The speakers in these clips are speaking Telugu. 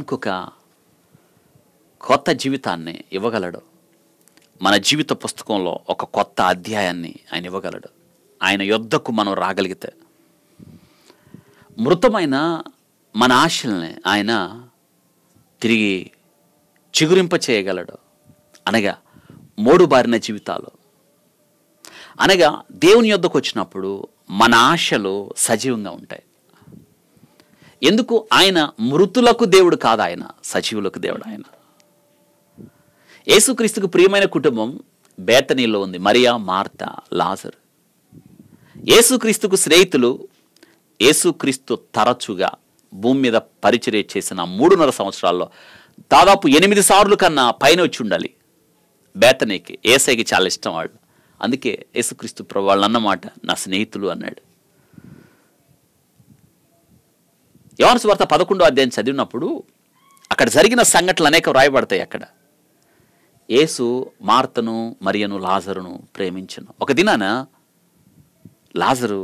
మనకొక కొత్త జీవితాన్ని ఇవ్వగలడు. మన జీవిత పుస్తకంలో ఒక కొత్త అధ్యాయాన్ని ఆయన ఇవ్వగలడు. ఆయన యొద్దకు మనం రాగలిగితే మృతమైన మన ఆశల్ని ఆయన తిరిగి చిగురింప చేయగలడు. అనగా మోడుబారిన జీవితాలు, అనగా దేవుని యొద్దకు వచ్చినప్పుడు మన ఆశలు సజీవంగా ఉంటాయి. ఎందుకు? ఆయన మృతులకు దేవుడు కాదు, ఆయన సజీవులకు దేవుడు. ఆయన యేసుక్రీస్తుకు ప్రియమైన కుటుంబం బేతనీలో ఉంది. మరియా, మార్తా, లాజరు. యేసుక్రీస్తుకు స్నేహితులు. యేసుక్రీస్తు తరచుగా భూమి మీద పరిచర్య చేసిన 3.5 సంవత్సరాల్లో దాదాపు 8 సార్లు కన్నా పైన వచ్చి ఉండాలి బేతనీకి. యేసయ్యకి చాలా ఇష్టం వాళ్ళు. అందుకే యేసుక్రీస్తు ప్రభు వాళ్ళు అన్నమాట నా స్నేహితులు అన్నాడు. యోహాను సువార్త 11వ అధ్యాయం చదివినప్పుడు అక్కడ జరిగిన సంఘటనలు అనేక వ్రాయబడతాయి. అక్కడ యేసు మార్తను, మరియను, లాజరును ప్రేమించను. ఒక దినాన లాజరు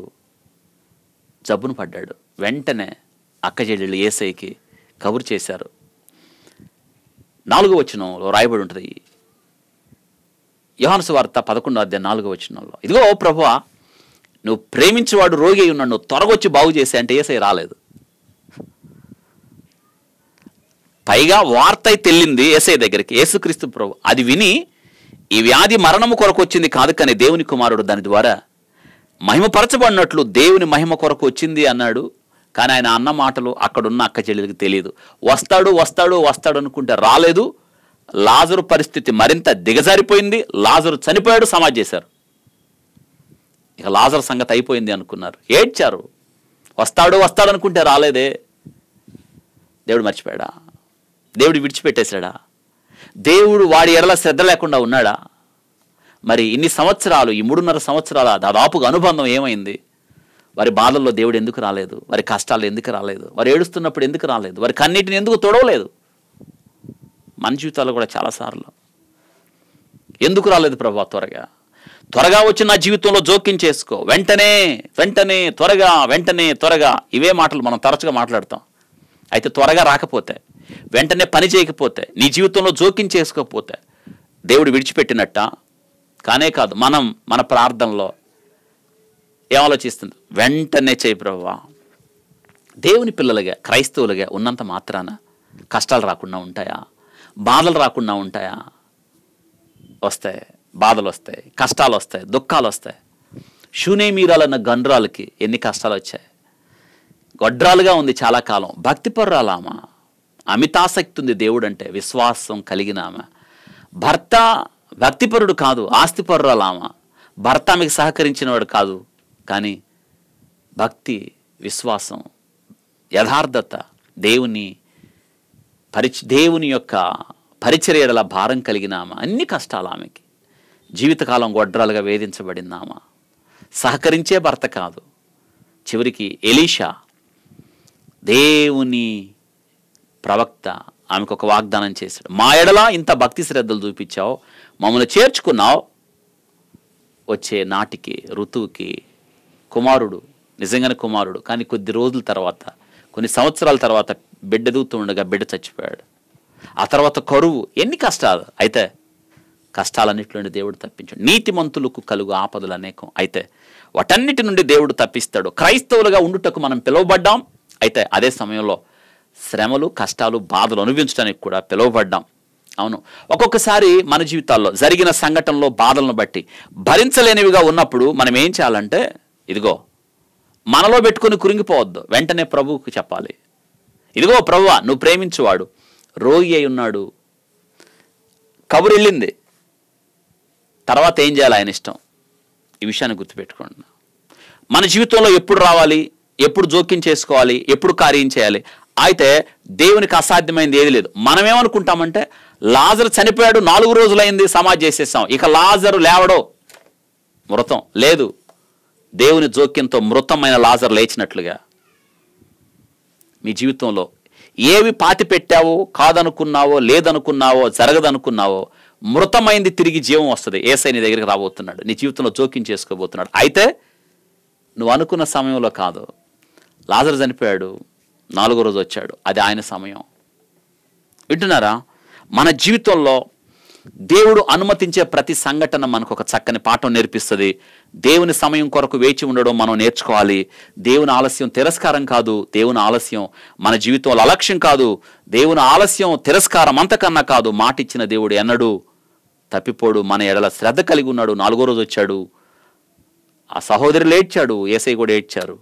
జబ్బును పడ్డాడు. వెంటనే అక్కచెల్లెళ్ళు యేసయ్యకి కబురు చేశారు. 4వ వచనంలో రాయబడి ఉంటుంది. యోహాను సువార్త 11వ అధ్యాయం 4వ వచనంలో, ఇదిగో ప్రభువా, నువ్వు ప్రేమించేవాడు రోగి అయి ఉన్నాడు, నువ్వు త్వరగా వచ్చి బాగు చేసే అంటే యేసయ్య రాలేదు. పైగా వార్త అయితే వెళ్ళింది యేసయ్య దగ్గరికి, యేసుక్రీస్తు ప్రభు అది విని, ఈ వ్యాధి మరణము కొరకు వచ్చింది కాదు, కానీ దేవుని కుమారుడు దాని ద్వారా మహిమపరచబడినట్లు దేవుని మహిమ కొరకు వచ్చింది అన్నాడు. కానీ ఆయన అన్న మాటలు అక్కడున్న అక్క చెల్లెలకి తెలియదు. వస్తాడు వస్తాడు వస్తాడు అనుకుంటే రాలేదు. లాజరు పరిస్థితి మరింత దిగజారిపోయింది. లాజరు చనిపోయాడు, సమాధి చేశారు. ఇక లాజరు సంగతి అయిపోయింది అనుకున్నారు, ఏడ్చారు. వస్తాడు వస్తాడు అనుకుంటే రాలేదే. దేవుడు మర్చిపోయాడా? దేవుడు విడిచిపెట్టేశాడా? దేవుడు వాడి ఎడల శ్రద్ధ లేకుండా ఉన్నాడా? మరి ఇన్ని సంవత్సరాలు, ఈ 3.5 సంవత్సరాల దాదాపుగా అనుబంధం ఏమైంది? వారి బాధల్లో దేవుడు ఎందుకు రాలేదు? వారి కష్టాలు ఎందుకు రాలేదు? వారు ఏడుస్తున్నప్పుడు ఎందుకు రాలేదు? వారి కన్నీటిని ఎందుకు తొడవలేదు? మన జీవితాల్లో కూడా చాలాసార్లు ఎందుకు రాలేదు ప్రభా? త్వరగా వచ్చి నా జీవితంలో జోక్యం చేసుకో, వెంటనే వెంటనే త్వరగా, వెంటనే త్వరగా. ఇవే మాటలు మనం తరచుగా మాట్లాడతాం. అయితే త్వరగా రాకపోతే, వెంటనే పని చేయకపోతే, నీ జీవితంలో జోక్యం చేసుకోకపోతే దేవుడు విడిచిపెట్టినట్ట? కానే కాదు. మనం మన ప్రార్థనలో ఏమాలోచిస్తుంది? వెంటనే చేయి ప్రభువా. దేవుని పిల్లలుగా, క్రైస్తవులుగా ఉన్నంత మాత్రాన కష్టాలు రాకుండా ఉంటాయా? బాధలు రాకుండా ఉంటాయా? వస్తాయి. బాధలు వస్తాయి, కష్టాలు వస్తాయి, దుఃఖాలు వస్తాయి. షూనేమీరాలన్న గండ్రాలకి ఎన్ని కష్టాలు వచ్చాయి. గొడ్రాలుగా ఉంది చాలా కాలం, భక్తిపరురాలామా, అమితాసక్తి ఉంది దేవుడు అంటే, విశ్వాసం కలిగిన ఆమె. భర్త భక్తిపరుడు కాదు, ఆస్తిపరురాలామా. భర్త ఆమెకు సహకరించినవాడు కాదు, కానీ భక్తి, విశ్వాసం, యథార్థత, దేవుని యొక్క పరిచర్యల భారం కలిగిన ఆమె. అన్ని కష్టాలు ఆమెకి. జీవితకాలం గొడ్రాలుగా వేధించబడింది ఆమె. సహకరించే భర్త కాదు. చివరికి ఎలీషా, దేవుని ప్రవక్త, ఆమెకు ఒక వాగ్దానం చేశాడు. మా ఎడల ఇంత భక్తి శ్రద్ధలు చూపించావు, మమ్మల్ని చేర్చుకున్నావు. వచ్చే నాటికి, ఋతువుకి కుమారుడు, నిజంగానే కుమారుడు, కానీ కొద్ది రోజుల తర్వాత, కొన్ని సంవత్సరాల తర్వాత బిడ్డ ఎదుగుతూ ఉండగా బిడ్డ చచ్చిపోయాడు. ఆ తర్వాత కరువు, ఎన్ని కష్టాలు. అయితే కష్టాలన్నిటి నుండి దేవుడు తప్పించాడు. నీతిమంతులకు కలుగు ఆపదలు అనేకం, అయితే వాటన్నిటి నుండి దేవుడు తప్పిస్తాడు. క్రైస్తవులుగా ఉండుటకు మనం పిలువబడ్డాం. అయితే అదే సమయంలో శ్రమలు, కష్టాలు, బాధలు అనుభవించడానికి కూడా పిలువబడ్డాం. అవును, ఒక్కొక్కసారి మన జీవితాల్లో జరిగిన సంఘటనలో బాధలను బట్టి భరించలేనివిగా ఉన్నప్పుడు మనం ఏం చేయాలంటే, ఇదిగో మనలో పెట్టుకొని కురింగిపోవద్దు, వెంటనే ప్రభువుకు చెప్పాలి. ఇదిగో ప్రభువా, నువ్వు ప్రేమించువాడు రోగి అయి ఉన్నాడు, కబురు వెళ్ళింది, తర్వాత ఏం చేయాలి ఆయన ఇష్టం. ఈ విషయాన్ని గుర్తుపెట్టుకోండి. మన జీవితంలో ఎప్పుడు రావాలి, ఎప్పుడు జోక్యం చేసుకోవాలి, ఎప్పుడు కార్యం చేయాలి. అయితే దేవునికి అసాధ్యమైంది ఏది లేదు. మనం ఏమనుకుంటామంటే, లాజరు చనిపోయాడు, 4 రోజులైంది, సమాధి చేసేసాం, ఇక లాజరు లేవడో, మృతం. లేదు, దేవుని జోక్యంతో మృతమైన లాజరు లేచినట్లుగా మీ జీవితంలో ఏవి పాతి పెట్టావో, కాదనుకున్నావో, లేదనుకున్నావో, జరగదనుకున్నావో, మృతమైంది తిరిగి జీవం వస్తుంది. యేసయ్య నీ దగ్గరికి రాబోతున్నాడు, నీ జీవితంలో జోక్యం చేసుకోబోతున్నాడు. అయితే నువ్వు అనుకున్న సమయంలో కాదు. లాజరు చనిపోయాడు, 4వ రోజు వచ్చాడు, అది ఆయన సమయం. వింటున్నారా? మన జీవితంలో దేవుడు అనుమతించే ప్రతి సంఘటన మనకు ఒక చక్కని పాఠం నేర్పిస్తుంది. దేవుని సమయం కొరకు వేచి ఉండడం మనం నేర్చుకోవాలి. దేవుని ఆలస్యం తిరస్కారం కాదు. దేవుని ఆలస్యం మన జీవితంలో అలక్ష్యం కాదు. దేవుని ఆలస్యం తిరస్కారం అంతకన్నా కాదు. మాట ఇచ్చిన దేవుడు ఎన్నడూ తప్పిపోడు. మన ఎడల శ్రద్ధ కలిగి ఉన్నాడు. 4వ రోజు వచ్చాడు. ఆ సహోదరులు ఏడ్చాడు, యేసయ్య కూడా ఏడ్చారు.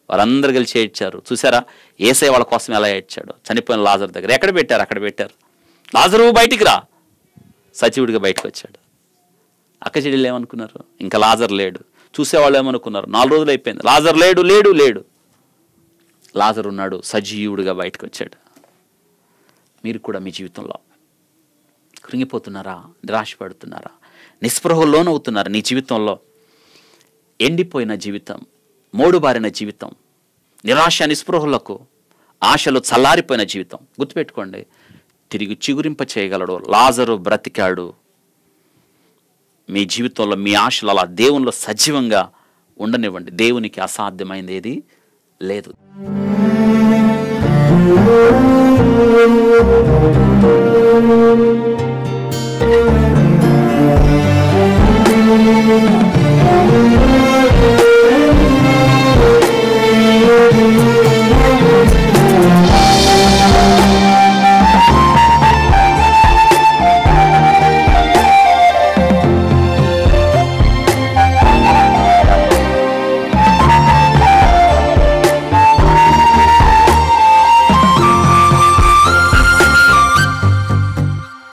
వారందరూ కలిసి ఏడ్చారు. చూసారా యేసయ్య వాళ్ళ కోసం ఎలా ఏడ్చాడు? చనిపోయిన లాజరు దగ్గర ఎక్కడ పెట్టారు? అక్కడ పెట్టారు. లాజరు బయటికి రా, సజీవుడిగా బయటకు వచ్చాడు. అక్క చెల్లెలు ఏమనుకున్నారు? ఇంకా లాజర్ లేడు. చూసేవాళ్ళు ఏమనుకున్నారు? 4 రోజులు అయిపోయింది, లాజర్ లేడు లేడు లేడు. లాజర్ ఉన్నాడు, సజీవుడిగా బయటకు వచ్చాడు. మీరు కూడా మీ జీవితంలో కృంగిపోతున్నారా? నిరాశపడుతున్నారా? నిస్పృహలో లోనవుతున్నారా? నీ జీవితంలో ఎండిపోయిన జీవితం, మోడుబారిన జీవితం, నిరాశ నిస్పృహలకు ఆశలు చల్లారిపోయిన జీవితం, గుర్తుపెట్టుకోండి, తిరిగి చిగురింప చేయగలడు. లాజరు బ్రతికాడు. మీ జీవితంలో మీ ఆశలు అలా దేవునిలో సజీవంగా ఉండనివ్వండి. దేవునికి అసాధ్యమైనది ఏది లేదు.